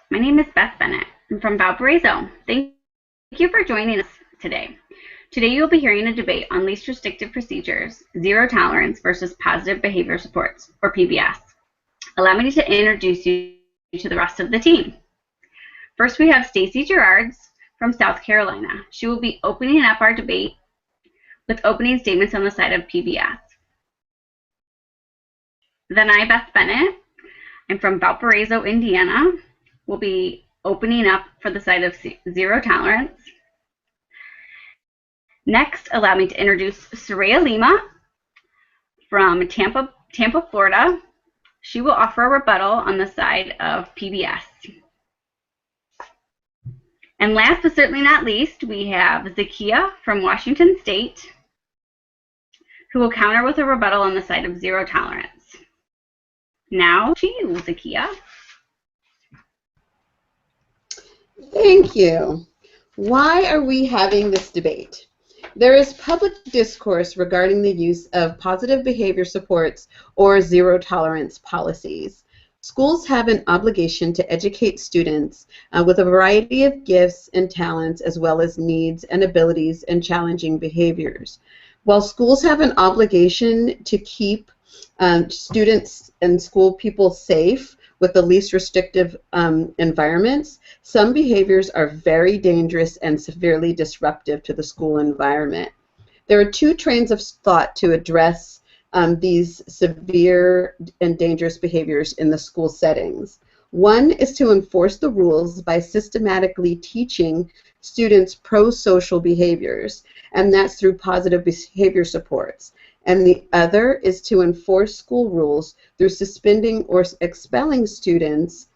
My name is Beth Bennett. I'm from Valparaiso. Thank you for joining us today. Today you'll be hearing a debate on least restrictive procedures, zero tolerance versus positive behavior supports, or PBS. Allow me to introduce you to the rest of the team. First, we have Stacy Gerards from South Carolina. She will be opening up our debate with opening statements on the side of PBS. Then I, Beth Bennett, I'm from Valparaiso, Indiana, will be opening up for the side of zero tolerance. Next, allow me to introduce Soraya Lima from Tampa, Florida. She will offer a rebuttal on the side of PBS. And last but certainly not least, we have Zakia from Washington State, who will counter with a rebuttal on the side of zero tolerance. Now to you, Zakia. Thank you. Why are we having this debate? There is public discourse regarding the use of positive behavior supports or zero tolerance policies. Schools have an obligation to educate students with a variety of gifts and talents, as well as needs and abilities and challenging behaviors. While schools have an obligation to keep students and school people safe with the least restrictive environments, some behaviors are very dangerous and severely disruptive to the school environment. There are two trains of thought to address these severe and dangerous behaviors in the school settings. One is to enforce the rules by systematically teaching students pro-social behaviors, and that's through positive behavior supports. And the other is to enforce school rules through suspending or expelling students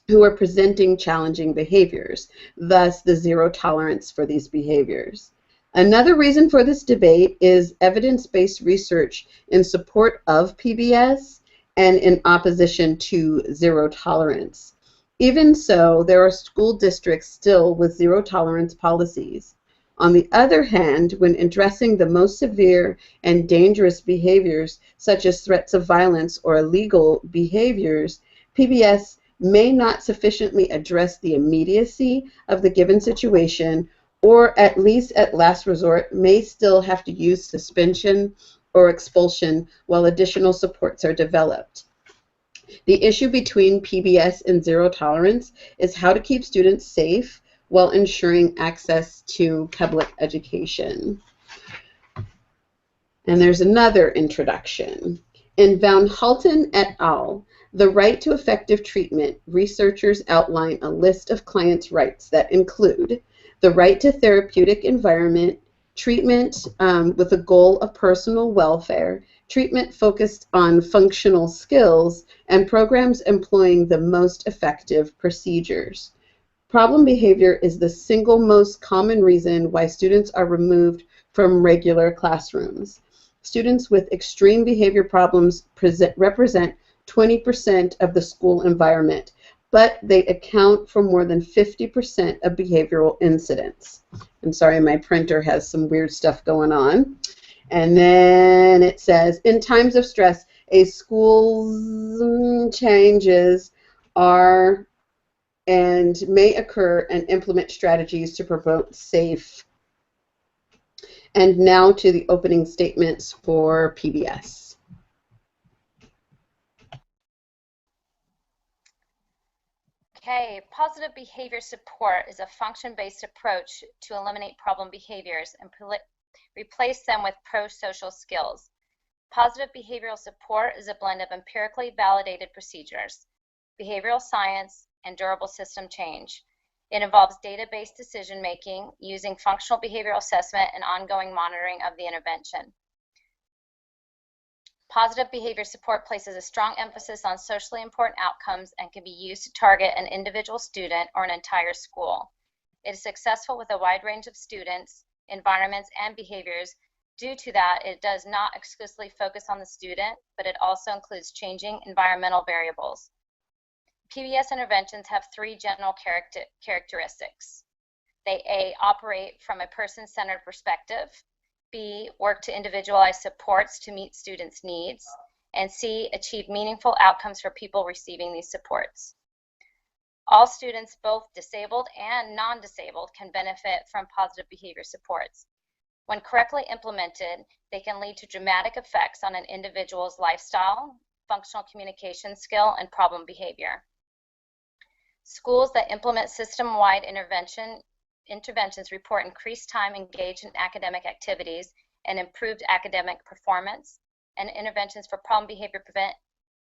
who are presenting challenging behaviors, thus the zero tolerance for these behaviors. Another reason for this debate is evidence-based research in support of PBS and in opposition to zero tolerance. Even so, there are school districts still with zero tolerance policies. On the other hand, when addressing the most severe and dangerous behaviors, such as threats of violence or illegal behaviors, PBS may not sufficiently address the immediacy of the given situation, or at least at last resort may still have to use suspension or expulsion while additional supports are developed. The issue between PBS and zero tolerance is how to keep students safe while ensuring access to public education. And there's another introduction. In Van Halten et al., The Right to Effective Treatment, researchers outline a list of clients' rights that include the right to therapeutic environment, treatment with a goal of personal welfare, treatment focused on functional skills, and programs employing the most effective procedures. Problem behavior is the single most common reason why students are removed from regular classrooms. Students with extreme behavior problems represent 20% of the school environment, but they account for more than 50% of behavioral incidents. I'm sorry, my printer has some weird stuff going on. And then it says, in times of stress, a school's changes are and may occur, and implement strategies to promote safe. And now to the opening statements for PBS. Okay, positive behavior support is a function-based approach to eliminate problem behaviors and replace them with pro-social skills. Positive behavioral support is a blend of empirically validated procedures, behavioral science, and durable system change. It involves data-based decision-making using functional behavioral assessment and ongoing monitoring of the intervention. Positive behavior support places a strong emphasis on socially important outcomes and can be used to target an individual student or an entire school. It is successful with a wide range of students, environments, and behaviors. Due to that, it does not exclusively focus on the student, but it also includes changing environmental variables. PBS interventions have three general characteristics. They A, operate from a person-centered perspective, B, work to individualize supports to meet students' needs, and C, achieve meaningful outcomes for people receiving these supports. All students, both disabled and non-disabled, can benefit from positive behavior supports. When correctly implemented, they can lead to dramatic effects on an individual's lifestyle, functional communication skill, and problem behavior. Schools that implement system-wide interventions report increased time engaged in academic activities and improved academic performance, and interventions for problem behavior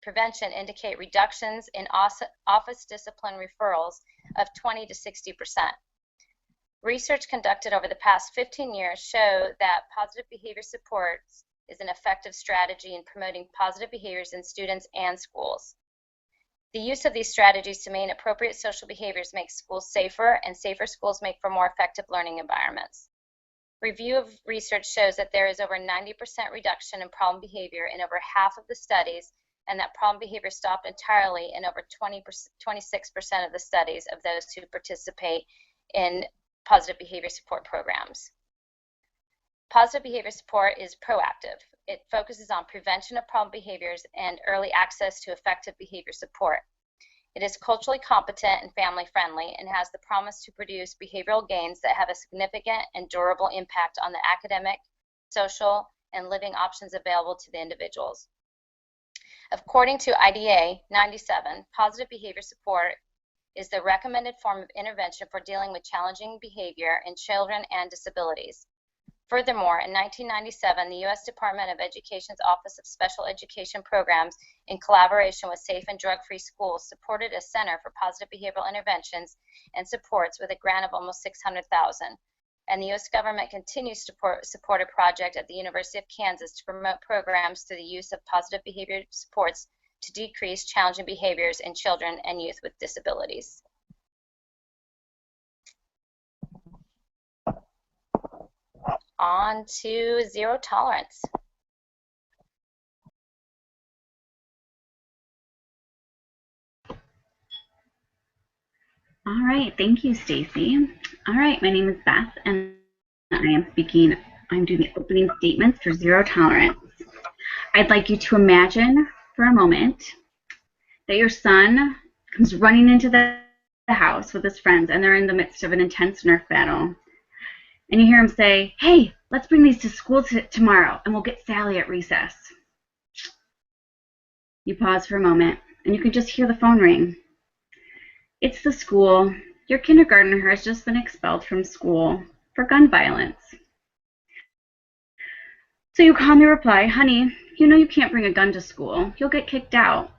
prevention indicate reductions in office discipline referrals of 20 to 60%. Research conducted over the past 15 years show that positive behavior supports is an effective strategy in promoting positive behaviors in students and schools. The use of these strategies to maintain appropriate social behaviors makes schools safer, and safer schools make for more effective learning environments. Review of research shows that there is over 90% reduction in problem behavior in over half of the studies, and that problem behavior stopped entirely in over 26% of the studies of those who participate in positive behavior support programs. Positive behavior support is proactive. It focuses on prevention of problem behaviors and early access to effective behavior support. It is culturally competent and family-friendly and has the promise to produce behavioral gains that have a significant and durable impact on the academic, social, and living options available to the individuals. According to IDA 97, positive behavior support is the recommended form of intervention for dealing with challenging behavior in children and disabilities. Furthermore, in 1997, the U.S. Department of Education's Office of Special Education Programs, in collaboration with Safe and Drug-Free Schools, supported a Center for Positive Behavioral Interventions and Supports with a grant of almost $600,000. And the U.S. government continues to support a project at the University of Kansas to promote programs through the use of positive behavior supports to decrease challenging behaviors in children and youth with disabilities. On to zero tolerance. All right, thank you, Stacy. All right, my name is Beth, and I'm doing the opening statements for zero tolerance. I'd like you to imagine for a moment that your son comes running into the house with his friends, and they're in the midst of an intense Nerf battle. And you hear him say, "Hey, let's bring these to school tomorrow, and we'll get Sally at recess." You pause for a moment, and you can just hear the phone ring. It's the school. Your kindergartner has just been expelled from school for gun violence. So you calmly reply, "Honey, you know you can't bring a gun to school. You'll get kicked out."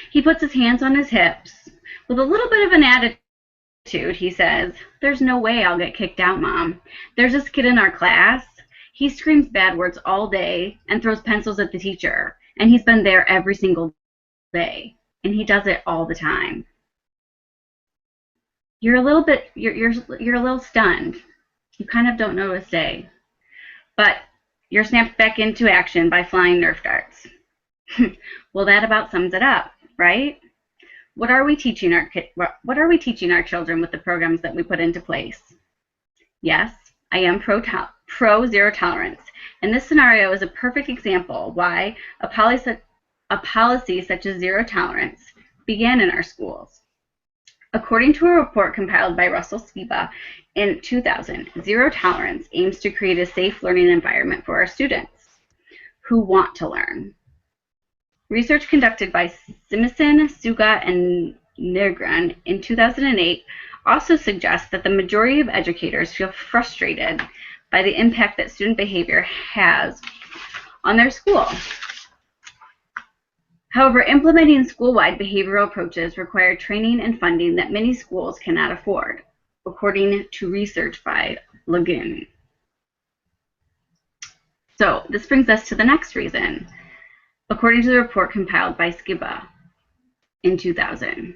He puts his hands on his hips. With a little bit of an attitude, he says, "There's no way I'll get kicked out, Mom. There's this kid in our class. He screams bad words all day and throws pencils at the teacher, and he's been there every single day, and he does it all the time." You're a little stunned. You kind of don't know what to say, but you're snapped back into action by flying Nerf darts. Well, that about sums it up, right? What are we teaching our children with the programs that we put into place? Yes, I am pro zero tolerance, and this scenario is a perfect example why a policy such as zero tolerance began in our schools. According to a report compiled by Russell Skiba in 2000, zero tolerance aims to create a safe learning environment for our students who want to learn. Research conducted by Simison, Suga, and Nigran in 2008 also suggests that the majority of educators feel frustrated by the impact that student behavior has on their school. However, implementing school-wide behavioral approaches require training and funding that many schools cannot afford, according to research by Lagun. So this brings us to the next reason. According to the report compiled by Skiba in 2000,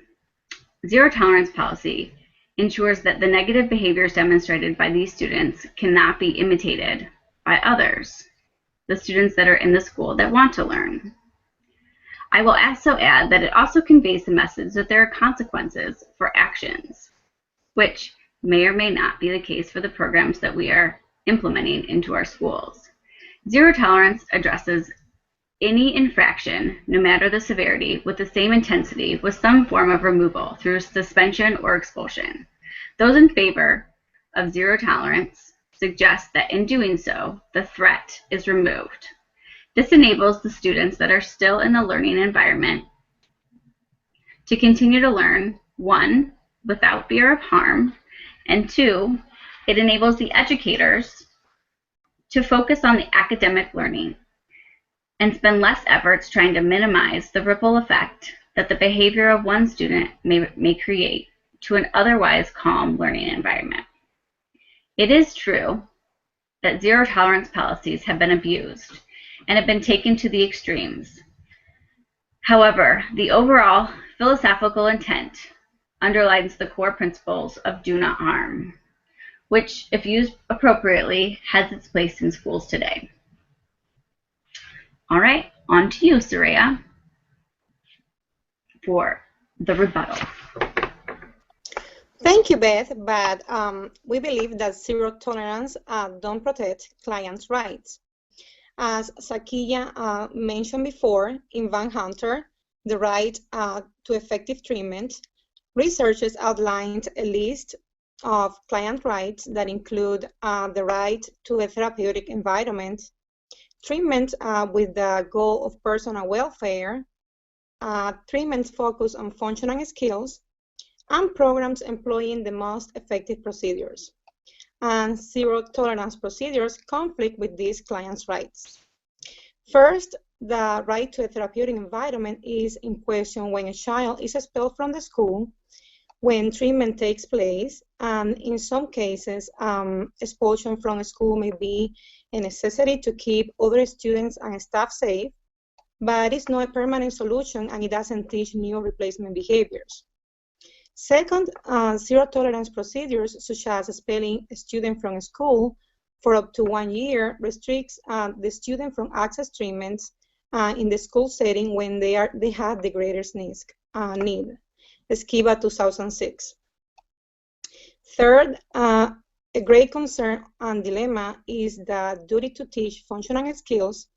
zero tolerance policy ensures that the negative behaviors demonstrated by these students cannot be imitated by others, the students that are in the school that want to learn. I will also add that it also conveys the message that there are consequences for actions, which may or may not be the case for the programs that we are implementing into our schools. Zero tolerance addresses any infraction, no matter the severity, with the same intensity with some form of removal through suspension or expulsion. Those in favor of zero tolerance suggest that in doing so, the threat is removed. This enables the students that are still in the learning environment to continue to learn, one, without fear of harm, and two, it enables the educators to focus on the academic learning and spend less efforts trying to minimize the ripple effect that the behavior of one student may create to an otherwise calm learning environment. It is true that zero tolerance policies have been abused and have been taken to the extremes. However, the overall philosophical intent underlines the core principles of do not harm, which, if used appropriately, has its place in schools today. All right, on to you, Soraya, for the rebuttal. Thank you, Beth, but we believe that zero tolerance don't protect clients' rights. As Sakia mentioned before, in Van Hunter, the right to effective treatment, researchers outlined a list of client rights that include the right to a therapeutic environment, treatment with the goal of personal welfare, treatments focused on functional skills, and programs employing the most effective procedures. And zero tolerance procedures conflict with these clients' rights. First, the right to a therapeutic environment is in question when a child is expelled from the school, when treatment takes place, and in some cases, expulsion from a school may be a necessity to keep other students and staff safe, but it's not a permanent solution and it doesn't teach new replacement behaviors. Second, zero tolerance procedures such as expelling a student from a school for up to 1 year restricts the student from access treatments in the school setting when they have the greatest need. Esquiva 2006. Third, a great concern and dilemma is the duty to teach functional skills,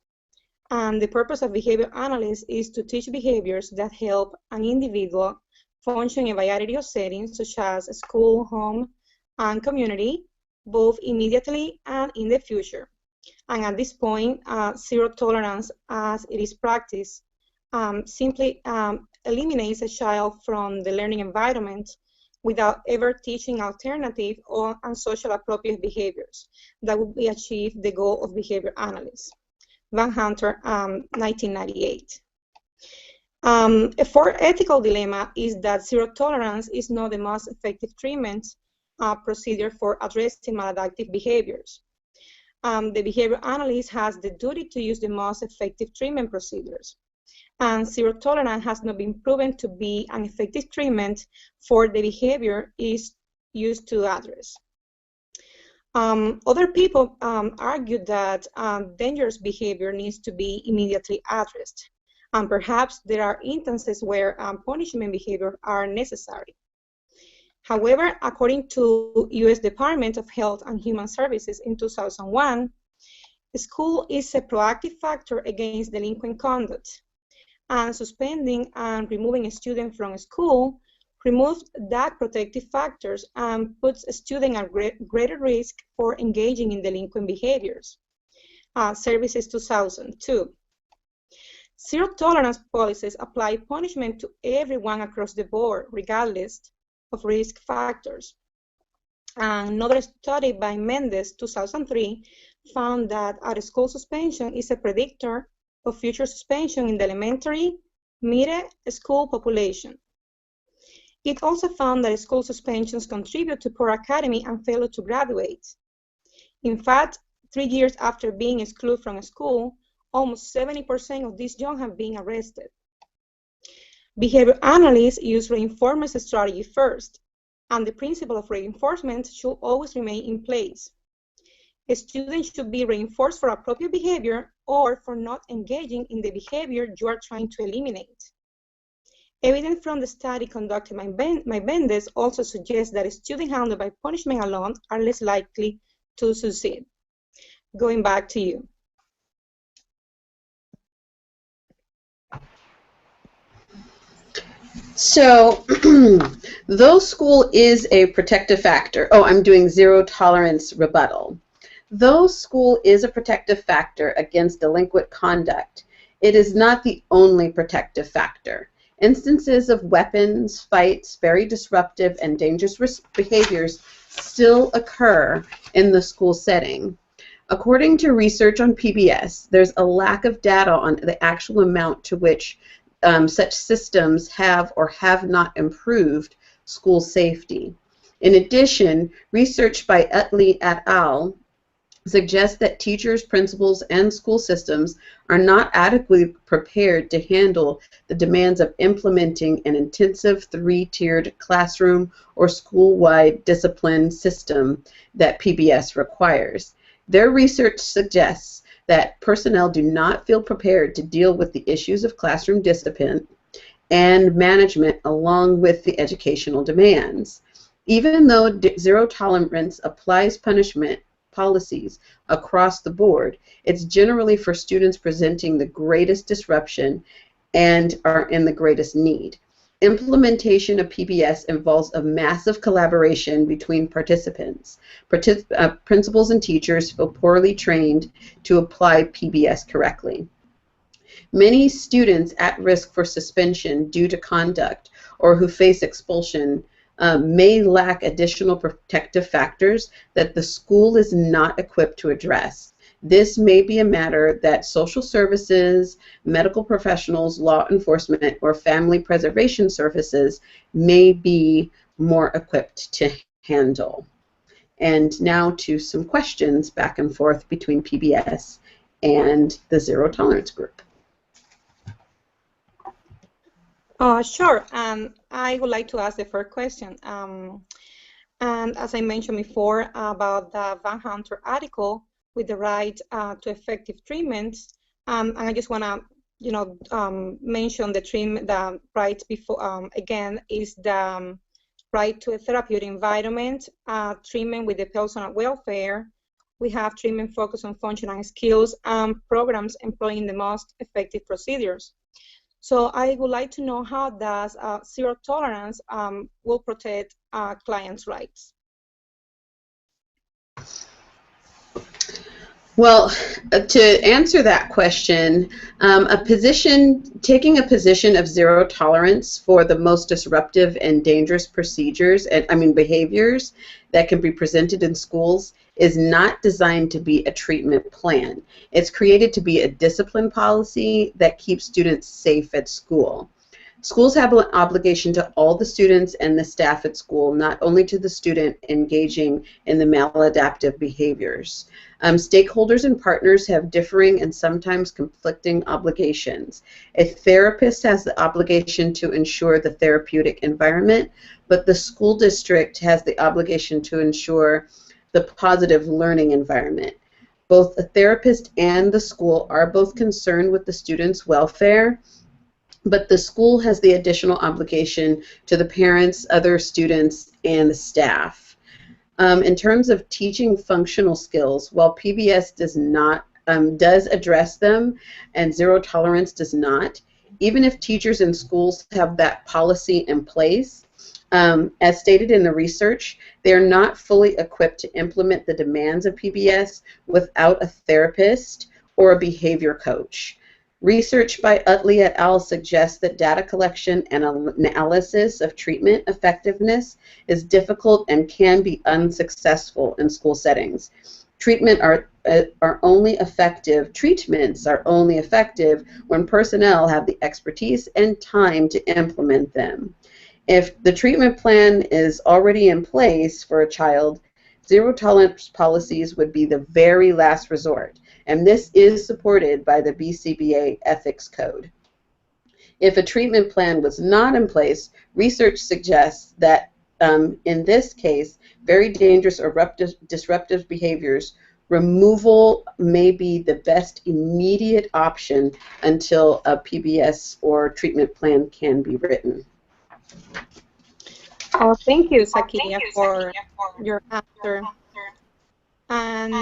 and the purpose of behavior analysis is to teach behaviors that help an individual function in a variety of settings such as school, home, and community, both immediately and in the future. And at this point, zero tolerance as it is practiced simply eliminates a child from the learning environment without ever teaching alternative and social appropriate behaviors that would achieve the goal of behavior analysis. Van Hunter, 1998. A fourth ethical dilemma is that zero tolerance is not the most effective treatment procedure for addressing maladaptive behaviors. The behavior analyst has the duty to use the most effective treatment procedures. And zero tolerance has not been proven to be an effective treatment for the behavior is used to address. Other people argue that dangerous behavior needs to be immediately addressed. And perhaps there are instances where punishment behavior are necessary. However, according to U.S. Department of Health and Human Services in 2001, school is a proactive factor against delinquent conduct. And suspending and removing a student from school removes that protective factors and puts a student at greater risk for engaging in delinquent behaviors. Services 2002. Zero tolerance policies apply punishment to everyone across the board, regardless of risk factors. Another study by Mendez, 2003, found that out-of-school suspension is a predictor of future suspension in the elementary, middle school population. It also found that school suspensions contribute to poor academy and failure to graduate. In fact, 3 years after being excluded from school, almost 70% of these young have been arrested. Behavior analysts use reinforcement strategy first, and the principle of reinforcement should always remain in place. A student should be reinforced for appropriate behavior or for not engaging in the behavior you are trying to eliminate. Evidence from the study conducted by Mendez also suggests that students handled by punishment alone are less likely to succeed. Going back to you. So, though school is a protective factor, oh, I'm doing zero tolerance rebuttal. Though school is a protective factor against delinquent conduct, it is not the only protective factor. Instances of weapons, fights, very disruptive and dangerous behaviors still occur in the school setting. According to research on PBS, there's a lack of data on the actual amount to which such systems have or have not improved school safety. In addition, research by Utley et al. Suggests that teachers, principals, and school systems are not adequately prepared to handle the demands of implementing an intensive three-tiered classroom or school-wide discipline system that PBS requires. Their research suggests that personnel do not feel prepared to deal with the issues of classroom discipline and management along with the educational demands. Even though zero tolerance applies punishment policies across the board, it's generally for students presenting the greatest disruption and are in the greatest need. Implementation of PBS involves a massive collaboration between participants. Principals and teachers feel poorly trained to apply PBS correctly. Many students at risk for suspension due to conduct or who face expulsion may lack additional protective factors that the school is not equipped to address. This may be a matter that social services, medical professionals, law enforcement, or family preservation services may be more equipped to handle. And now to some questions back and forth between PBS and the Zero Tolerance Group. Sure. I would like to ask the first question. And as I mentioned before about the Van Hunter article with the right to effective treatments, and I just want to, mention the treatment, the right before, again, is the right to a therapeutic environment, treatment with the personal welfare. We have treatment focused on functional skills and programs employing the most effective procedures. So I would like to know how does zero tolerance will protect clients' rights? Well, to answer that question, taking a position of zero tolerance for the most disruptive and dangerous procedures, and behaviors that can be presented in schools is not designed to be a treatment plan. It's created to be a discipline policy that keeps students safe at school. Schools have an obligation to all the students and the staff at school, not only to the student engaging in the maladaptive behaviors. Stakeholders and partners have differing and sometimes conflicting obligations. A therapist has the obligation to ensure the therapeutic environment, but the school district has the obligation to ensure the positive learning environment. Both a therapist and the school are both concerned with the student's welfare, but the school has the additional obligation to the parents, other students, and the staff. In terms of teaching functional skills, while PBS does address them and zero tolerance does not, even if teachers and schools have that policy in place, as stated in the research, they are not fully equipped to implement the demands of PBS without a therapist or a behavior coach. Research by Utley et al. Suggests that data collection and analysis of treatment effectiveness is difficult and can be unsuccessful in school settings. Treatments are only effective when personnel have the expertise and time to implement them. If the treatment plan is already in place for a child, zero tolerance policies would be the very last resort, and this is supported by the BCBA Ethics Code. If a treatment plan was not in place, research suggests that in this case, very dangerous or disruptive behaviors, removal may be the best immediate option until a PBS or treatment plan can be written. Oh, thank you, Sakia, for your answer. And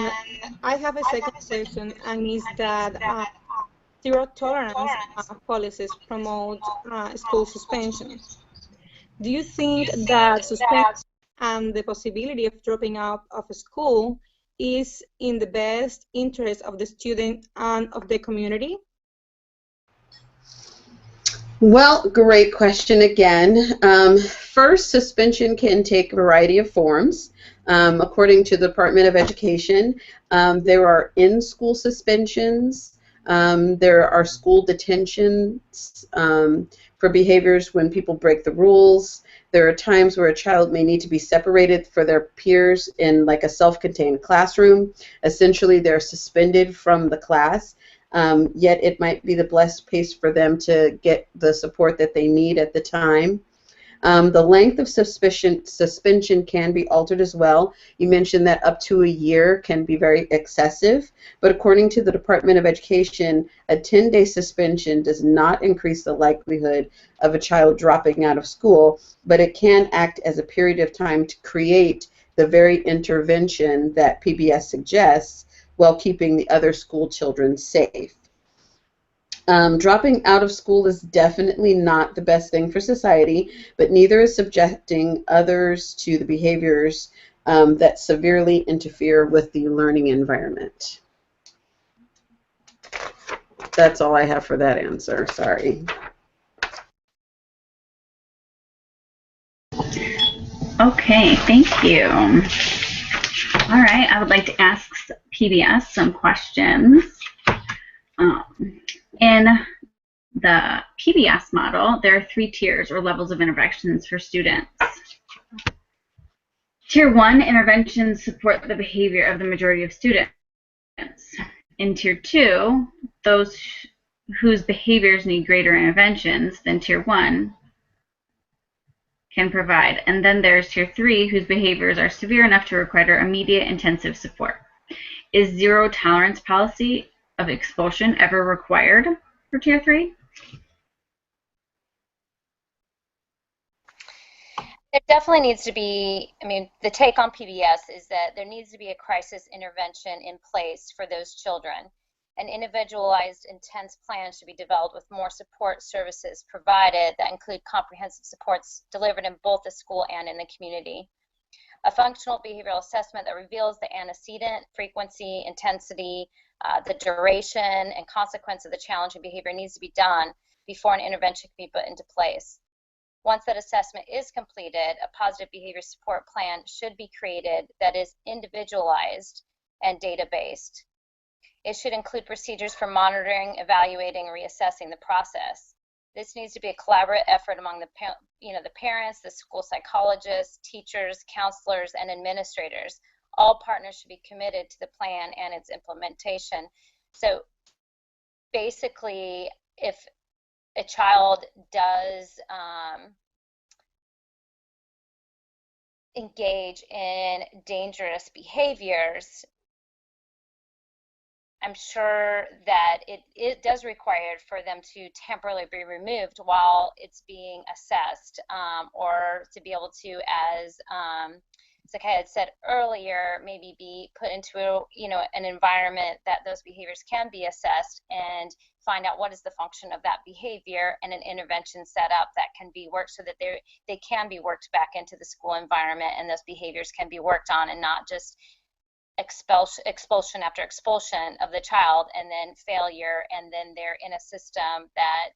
I have a second question, and is that zero tolerance policies promote school suspension. Do you think that suspension and the possibility of dropping out of school is in the best interest of the student and of the community? Well, great question again. First, suspension can take a variety of forms. According to the Department of Education, there are in-school suspensions. There are school detentions for behaviors when people break the rules. There are times where a child may need to be separated for their peers in like a self-contained classroom. Essentially, they're suspended from the class. Yet it might be the best place for them to get the support that they need at the time. The length of suspension can be altered as well. You mentioned that up to a year can be very excessive, but according to the Department of Education, a 10-day suspension does not increase the likelihood of a child dropping out of school, but it can act as a period of time to create the very intervention that PBS suggests while keeping the other school children safe. Dropping out of school is definitely not the best thing for society, but neither is subjecting others to the behaviors that severely interfere with the learning environment. That's all I have for that answer. Sorry. Okay, thank you. All right, I would like to ask PBS some questions. In the PBS model, there are 3 tiers or levels of interventions for students. Tier 1 interventions support the behavior of the majority of students. In Tier 2, those whose behaviors need greater interventions than Tier 1 can provide. And then there's Tier 3, whose behaviors are severe enough to require immediate intensive support. Is zero tolerance policy of expulsion ever required for Tier 3? There definitely needs to be, the take on PBS is that there needs to be a crisis intervention in place for those children. An individualized, intense plan should be developed with more support services provided that include comprehensive supports delivered in both the school and in the community. A functional behavioral assessment that reveals the antecedent, frequency, intensity, the duration, and consequence of the challenging behavior needs to be done before an intervention can be put into place. Once that assessment is completed, a positive behavior support plan should be created that is individualized and data-based. It should include procedures for monitoring, evaluating, and reassessing the process. This needs to be a collaborative effort among the parents, the school psychologists, teachers, counselors, and administrators. All partners should be committed to the plan and its implementation. So basically, if a child does engage in dangerous behaviors, I'm sure that it does require for them to temporarily be removed while it's being assessed, or to be able to, as Zakiya had said earlier, maybe be put into an environment that those behaviors can be assessed and find out what is the function of that behavior, and an intervention set up that can be worked so that they can be worked back into the school environment, and those behaviors can be worked on, and not just expulsion after expulsion of the child and then failure, and then they're in a system that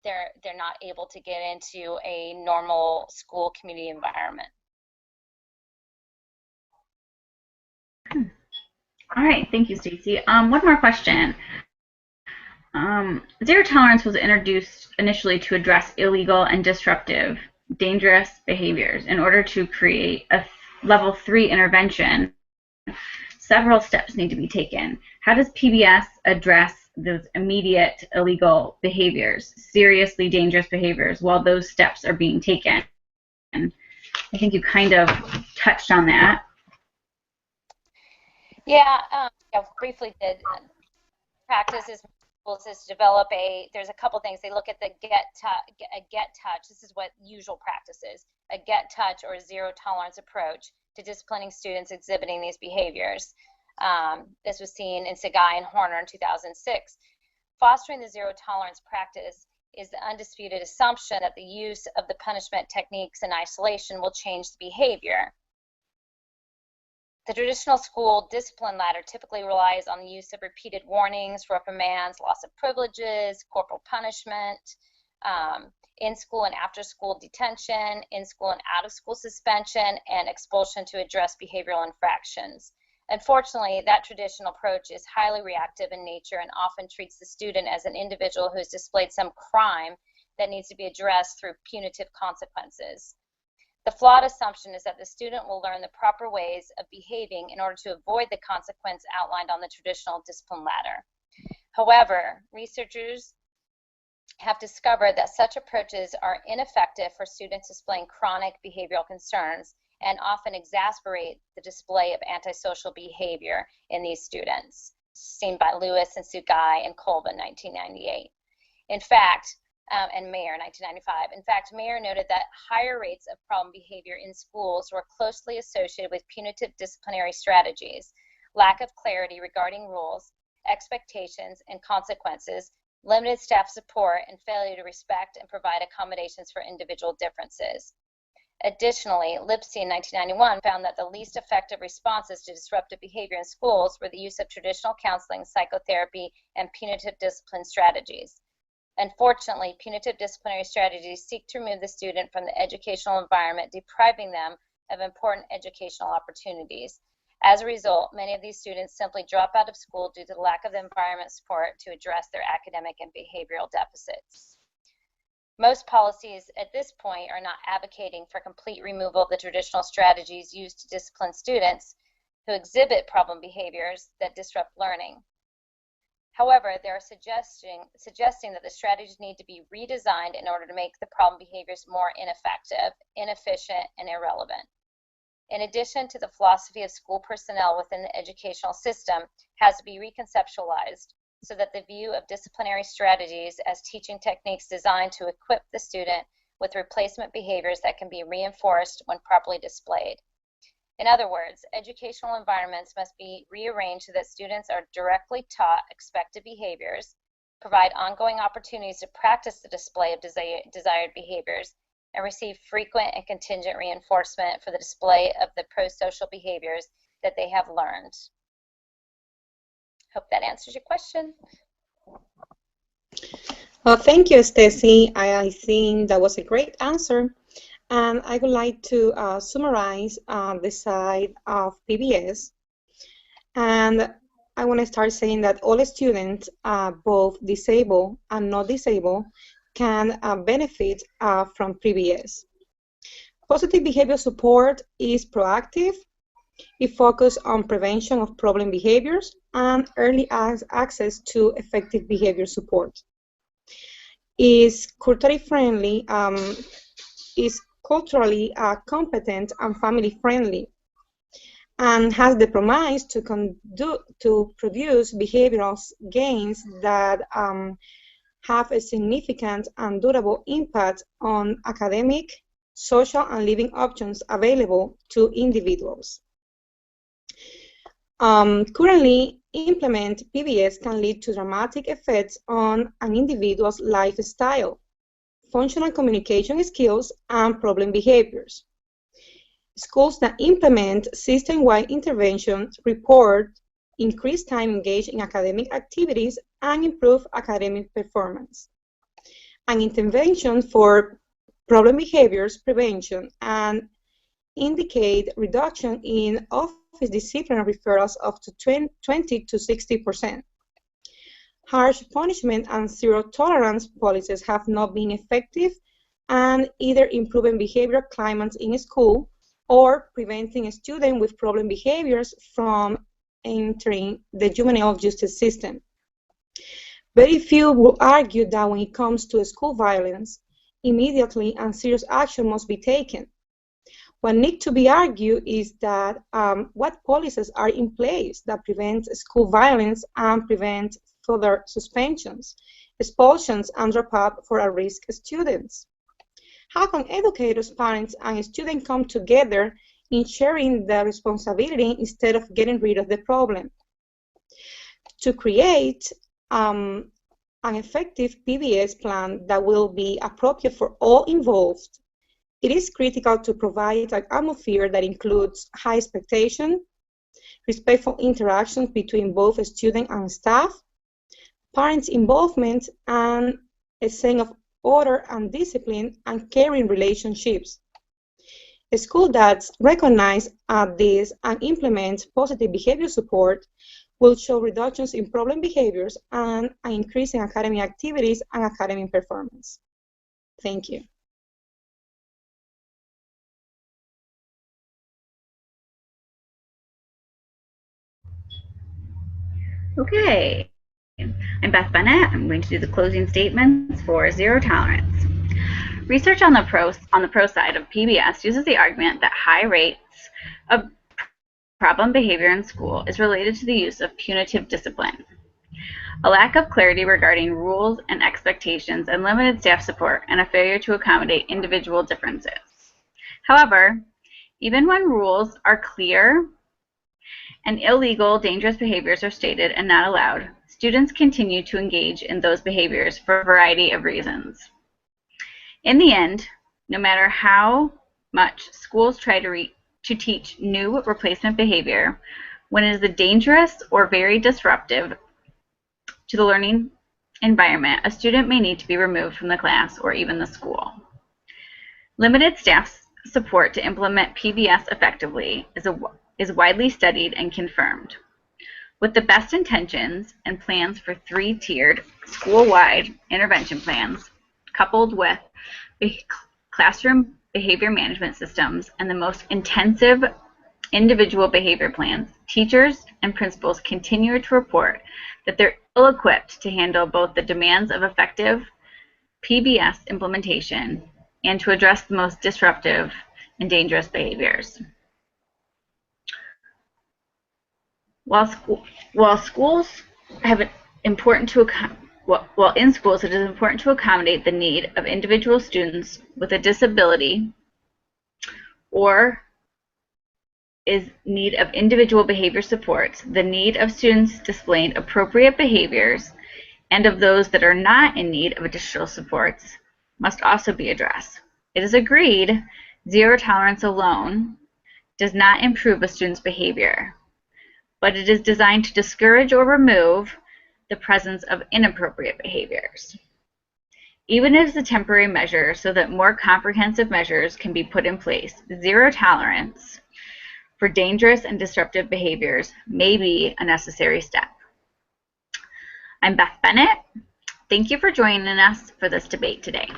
they're not able to get into a normal school community environment. All right, thank you, Stacey. One more question. Zero tolerance was introduced initially to address illegal and disruptive, dangerous behaviors. In order to create a level 3 intervention, several steps need to be taken. How does PBS address those immediate illegal behaviors, seriously dangerous behaviors, while those steps are being taken? And I think you kind of touched on that. Yeah, briefly did. Practice is to develop there's a couple things. They look at the get touch. This is what usual practice is, a get touch or zero tolerance approach to disciplining students exhibiting these behaviors. This was seen in Segai and Horner in 2006. Fostering the zero tolerance practice is the undisputed assumption that the use of the punishment techniques in isolation will change the behavior. The traditional school discipline ladder typically relies on the use of repeated warnings, reprimands, loss of privileges, corporal punishment, in-school and after-school detention, in-school and out-of-school suspension, and expulsion to address behavioral infractions. Unfortunately, that traditional approach is highly reactive in nature and often treats the student as an individual who has displayed some crime that needs to be addressed through punitive consequences. The flawed assumption is that the student will learn the proper ways of behaving in order to avoid the consequence outlined on the traditional discipline ladder. However, researchers have discovered that such approaches are ineffective for students displaying chronic behavioral concerns and often exacerbate the display of antisocial behavior in these students, seen by Lewis and Sugai and Kolb in 1998. In fact, and Mayer in 1995. In fact, Mayer noted that higher rates of problem behavior in schools were closely associated with punitive disciplinary strategies, lack of clarity regarding rules, expectations, and consequences, limited staff support, and failure to respect and provide accommodations for individual differences. Additionally, Lipsey in 1991 found that the least effective responses to disruptive behavior in schools were the use of traditional counseling, psychotherapy, and punitive discipline strategies. Unfortunately, punitive disciplinary strategies seek to remove the student from the educational environment, depriving them of important educational opportunities. As a result, many of these students simply drop out of school due to the lack of environment support to address their academic and behavioral deficits. Most policies at this point are not advocating for complete removal of the traditional strategies used to discipline students who exhibit problem behaviors that disrupt learning. However, they are suggesting that the strategies need to be redesigned in order to make the problem behaviors more ineffective, inefficient, and irrelevant. In addition to the philosophy of school personnel within the educational system has to be reconceptualized so that the view of disciplinary strategies as teaching techniques designed to equip the student with replacement behaviors that can be reinforced when properly displayed. In other words, educational environments must be rearranged so that students are directly taught expected behaviors, provide ongoing opportunities to practice the display of desired behaviors, and receive frequent and contingent reinforcement for the display of the pro-social behaviors that they have learned. Hope that answers your question. Well, thank you, Stacy. I think that was a great answer. And I would like to summarize the side of PBS. And I want to start saying that all students, both disabled and not disabled, can benefit from PBS. Positive behavior support is proactive. It focuses on prevention of problem behaviors and early access to effective behavior support. Is culturally friendly, is culturally competent and family friendly, and has the promise to produce behavioral gains that have a significant and durable impact on academic, social, and living options available to individuals. Currently, implement PBS can lead to dramatic effects on an individual's lifestyle, functional communication skills, and problem behaviors. Schools that implement system-wide interventions report increased time engaged in academic activities and improve academic performance. An intervention for problem behaviors prevention and indicate reduction in office discipline referrals up to 20 to 60%. Harsh punishment and zero tolerance policies have not been effective and either improving behavior climates in school or preventing a student with problem behaviors from entering the juvenile justice system. Very few will argue that when it comes to school violence, immediately and serious action must be taken. What needs to be argued is that what policies are in place that prevent school violence and prevent further suspensions, expulsions, and drop-out for at-risk students. How can educators, parents, and students come together in sharing the responsibility instead of getting rid of the problem? To create an effective PBS plan that will be appropriate for all involved. It is critical to provide an atmosphere that includes high expectation, respectful interactions between both student and staff, parents' involvement, and a sense of order and discipline and caring relationships. A school that recognizes this and implements positive behavior support will show reductions in problem behaviors and an increase in academic activities and academic performance. Thank you. Okay, I'm Beth Bennett. I'm going to do the closing statements for zero tolerance. Research on the pro side of PBS uses the argument that high rates of problem behavior in school is related to the use of punitive discipline. A lack of clarity regarding rules and expectations and limited staff support and a failure to accommodate individual differences. However, even when rules are clear and illegal, dangerous behaviors are stated and not allowed, students continue to engage in those behaviors for a variety of reasons. In the end, no matter how much schools try to teach new replacement behavior, when it is dangerous or very disruptive to the learning environment, a student may need to be removed from the class or even the school. Limited staff support to implement PBS effectively is widely studied and confirmed. With the best intentions and plans for three-tiered school-wide intervention plans, coupled with classroom behavior management systems and the most intensive individual behavior plans, teachers and principals continue to report that they're ill-equipped to handle both the demands of effective PBS implementation and to address the most disruptive and dangerous behaviors. While schools have important to While in schools, it is important to accommodate the need of individual students with a disability or is need of individual behavior supports, the need of students displaying appropriate behaviors and of those that are not in need of additional supports must also be addressed. It is agreed zero tolerance alone does not improve a student's behavior, but it is designed to discourage or remove the presence of inappropriate behaviors. Even as a temporary measure so that more comprehensive measures can be put in place, zero tolerance for dangerous and disruptive behaviors may be a necessary step. I'm Beth Bennett. Thank you for joining us for this debate today.